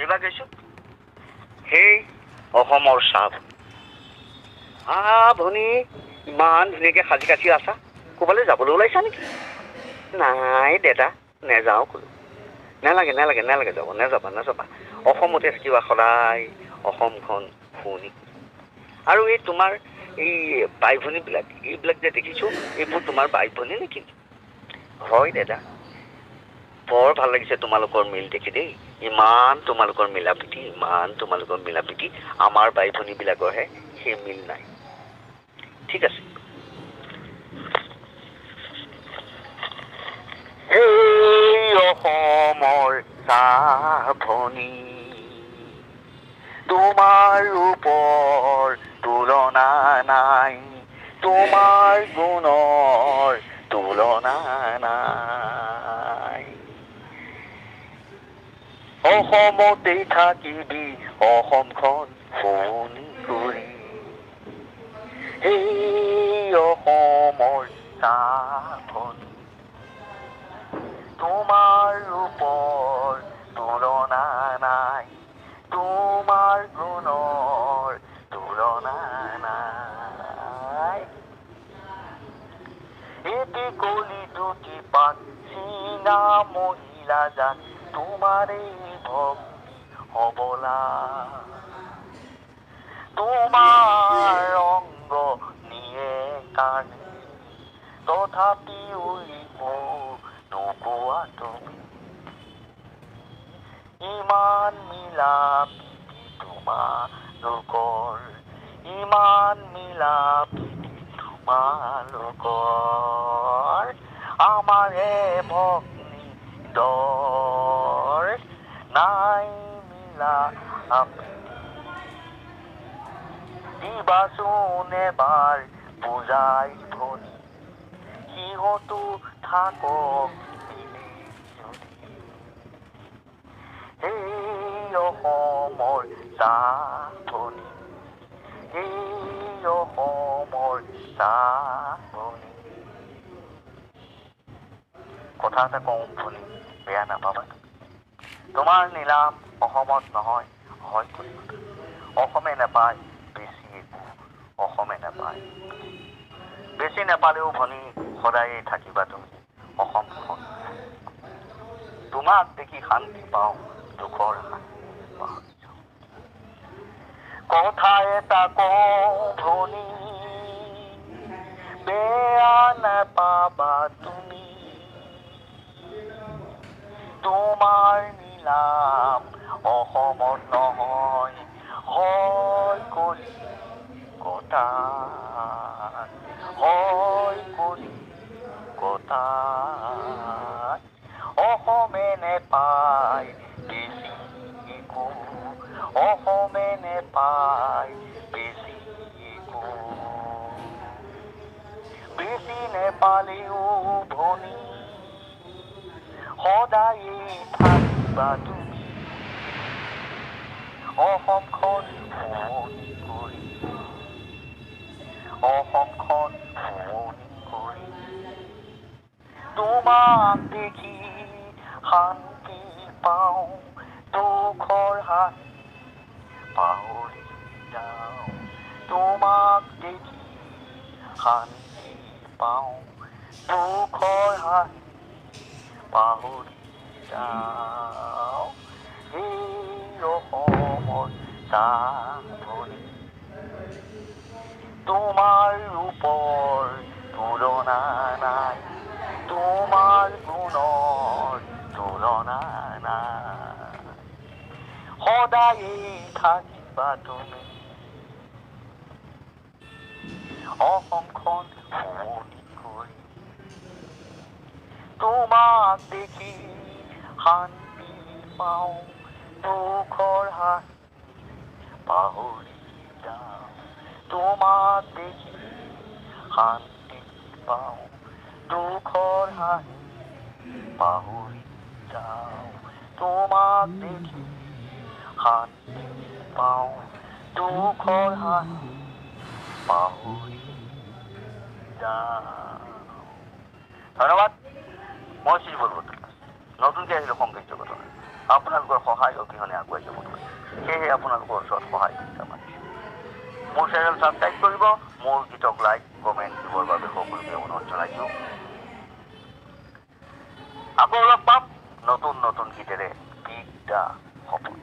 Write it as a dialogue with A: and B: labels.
A: এইবাৰ গৈছোঁ সেই অসমৰ চাহ ভনী ইমান ধুনীয়াকৈ সাজি কাচি আছা ক'ৰবালৈ যাবলৈ ওলাইছা নেকি নাই দেতা নেযাওঁ ক'লো নেলাগে নেলাগে নেলাগে যাব নেযাবা নেযাবা অসমতে থাকিবা সদায় অসমখন শুৱনি আৰু এই তোমাৰ এই বাই ভনীবিলাক এইবিলাক যে দেখিছোঁ এইবোৰ তোমাৰ বাই ভনী নেকি হয় দাদা বৰ ভাল লাগিছে তোমালোকৰ মিল দেখি দেই ইমান তোমালোকৰ মিলা প্ৰীতি আমাৰ বাই ভনীবিলাকৰহে সেই মিল নাই ঠিক আছে এই অসমৰ চাহ ভনী তোমাৰ ৰূপৰ তুলনা নাই তোমাৰ গুণৰ তুলনা নাই অসমতে থাকিবি অসমখন শুৱনি কৰি এই অসমৰ চাহ ভনী তোমাৰ ৰূপৰ তুলনা নাই তোমাৰ গুণৰ তুলনা নাই এটি কলি দুটি পাত চিনা মহিলা জান তোমাৰে ভক্তি হবলা তোমাৰ অংগ নিয়ে কানে তথাপিও নোপোৱা তুমি ইমান মিলা প্ৰীতি তোমালোকৰ ইমান মিলা প্ৰীতি তোমালোকৰ আমাৰে ভগ্নী দৰ নাই মিলা প্ৰীতি দিবাচোন এবাৰ বুজাই ভনী সিহঁতো থাকক এই অসমৰ চাহ ভনী এই অসমৰ চাহ ভনী কথা এটা কওঁ ভনী বেয়া নাপাবা তোমাৰ নিলাম অসমত নহয় হয় অসমে নাপায় বেছি একো অসমে নাপায় বেছি নাপালেও ভনী সদায়ে থাকিবা তুমি অসমখন তোমাক দেখি শান্তি পাওঁ দুখৰ কথা এটা কওঁ ভনী বেয়া নাপাবা তুমি তোমাৰ নিলাম অসমত নহয় হয় কলিকতা হয় কলিকতা অসমে নেপায় বেছি একো অসমে নেপায় বেছি একো বেছি নেপালেও ভনী সদায়ে থাকিবা তুমি অসমখন শুৱনি কৰি অসমখন শুৱনি কৰি তোমাক দেখি শান্তি পাওঁ দুখৰ হাঁহি পাহৰি যাওঁ তোমাক দেখি শান্তি পাওঁ দুখৰ হাঁহি পাহৰি যাওঁ এই অসমৰ চাহ ভনী তোমাৰ ৰূপৰ তুলনা নাই তোমাৰ গুণৰ তুলনা নাই সদায়ে থাকিবা তুমি অসমখন শুৱনি কৰি তোমাক দেখি শান্তি পাওঁ দুখৰ হাঁহি পাহৰি যাওঁ তোমাক দেখি শান্তি পাওঁ দুখৰ হাঁহি পাহৰি যাওঁ তোমাক দেখি শান্তি পাওঁ দুখৰ হাঁহি পাহৰি যাওঁ ধন্যবাদ মই শ্ৰী বলবত নতুনকৈ আহিলোঁ সংগীত জগতলৈ আপোনালোকৰ সহায় অবিহনে আগুৱাই যাব নোৱাৰে সেয়েহে আপোনালোকৰ ওচৰত সহায় বিচাৰিছোঁ মোৰ চেনেল ছাবস্ক্ৰাইব কৰিব মোৰ গীতক লাইক কমেণ্ট দিবৰ বাবে সকলোকে অনুৰোধ জনাইছোঁ আকৌ লগ পাম নতুন নতুন গীতেৰে বিদ্যা সপোন